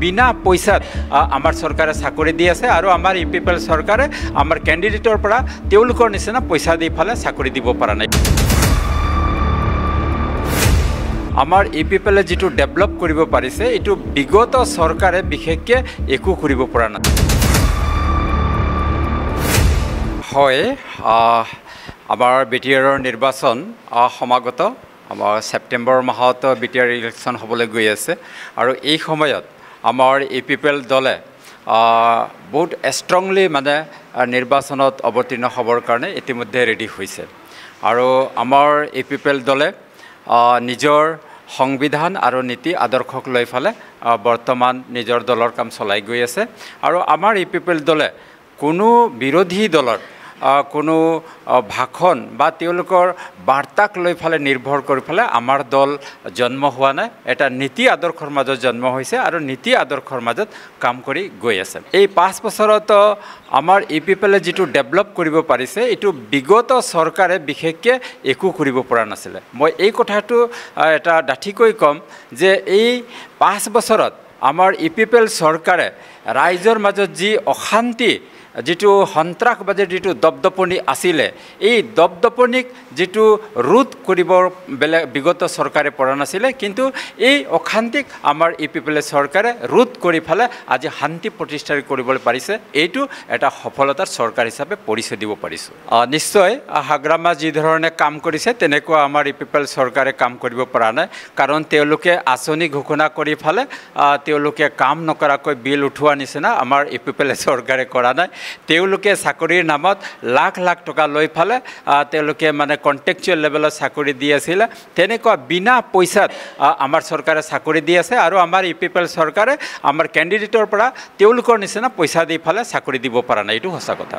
বিনা পইচাত আমাৰ চৰকাৰে চাকৰি দি আছে আৰু আমাৰ ইপিপিএল চৰকাৰে আমাৰ কেণ্ডিডেটৰ পৰা তেওঁলোকৰ নিচিনা পইচা দি ফালে চাকৰি দিব পৰা নাই আমাৰ ইপিপিএলে যেটো ডেভেলপ কৰিব পাৰিছে এটো বিগত চৰকাৰে বিশেষকৈ একো কৰিব পৰা নাই হয় আমাৰ বিটিআৰৰ নিৰ্বাচন সমাগত আমাৰ সেপ্টেম্বৰ মাহত বিটিআৰ ইলেকশ্যন হ'বলৈ গৈ আছে আৰু এই সময়ত আমাৰ ইপিপিএল দলে বহুত ষ্ট্ৰংলি মানে নিৰ্বাচনত অৱতীৰ্ণ হ'বৰ কাৰণে ইতিমধ্যে ৰেডি হৈছে আৰু আমাৰ ইপিপিএল দলে নিজৰ সংবিধান আৰু নীতি আদৰ্শক লৈ ফালে বৰ্তমান নিজৰ দলৰ কাম চলাই গৈ আছে আৰু আমাৰ ইপিপিএল দলে কোনো বিৰোধী দলৰ কোনো ভাষণ বা তেওঁলোকৰ বাৰ্তাক লৈ ফালে নিৰ্ভৰ কৰি ফালে আমাৰ দল জন্ম হোৱা নাই এটা নীতি আদৰ্শৰ মাজত জন্ম হৈছে আৰু নীতি আদৰ্শৰ মাজত কাম কৰি গৈ আছে এই 5 বছৰত আমাৰ ইপিপিএলে যেটো ডেভেলপ কৰিব পাৰিছে এটো বিগত চৰকাৰে বিশেষকৈ একো কৰিব পৰা নাছিল মই এই কথাটো এটা ডাঠিকৈ কম যে এই 5 বছৰত আমাৰ ইপিপিএল চৰকাৰে ৰাইজৰ মাজত যি অশান্তি যেটো সন্ত্ৰাসবাদীৰ যেটো দপদপনি আছিলে এই দপদপনিক যেটো ৰোধ কৰিবৰ বিগত চৰকাৰে পৰা নাছিলে কিন্তু এই অশান্তিক আমাৰ ইপিপিএল চৰকাৰে ৰোধ কৰি ফালে আজি শান্তি প্ৰতিষ্ঠা কৰিবলৈ পাৰিছে এইটো এটা সফলতাৰ চৰকাৰ হিচাপে পৰিচয় দিব পাৰিছো নিশ্চয় হাগ্ৰামা যি ধৰণে কাম কৰিছে তেনেকুৱা আমাৰ ইপিপিএল চৰকাৰে কাম কৰিব পৰা নাই কাৰণ তেওঁলোকে আঁচনি ঘোষণা কৰি ফালে তেওঁলোকে কাম নকৰাকৈ বিল উঠোৱা নিচিনা আমাৰ ইপিপিএল চৰকাৰে কৰা নাই তেওঁলোকে চাকৰিৰ নামত লাখ লাখ টকা লৈ ফালে তেওঁলোকে মানে কন্ট্ৰেকচুৱেল লেভেলত চাকৰি দি আছিল তেনেকুৱা বিনা পইচাত আমাৰ চৰকাৰে চাকৰি দি আছে আৰু আমাৰ ইপিপিএল চৰকাৰে আমাৰ কেণ্ডিডেটৰ পৰা তেওঁলোকৰ নিচিনা পইচা দি ফালে চাকৰি দিব পৰা নাই এইটো সঁচা কথা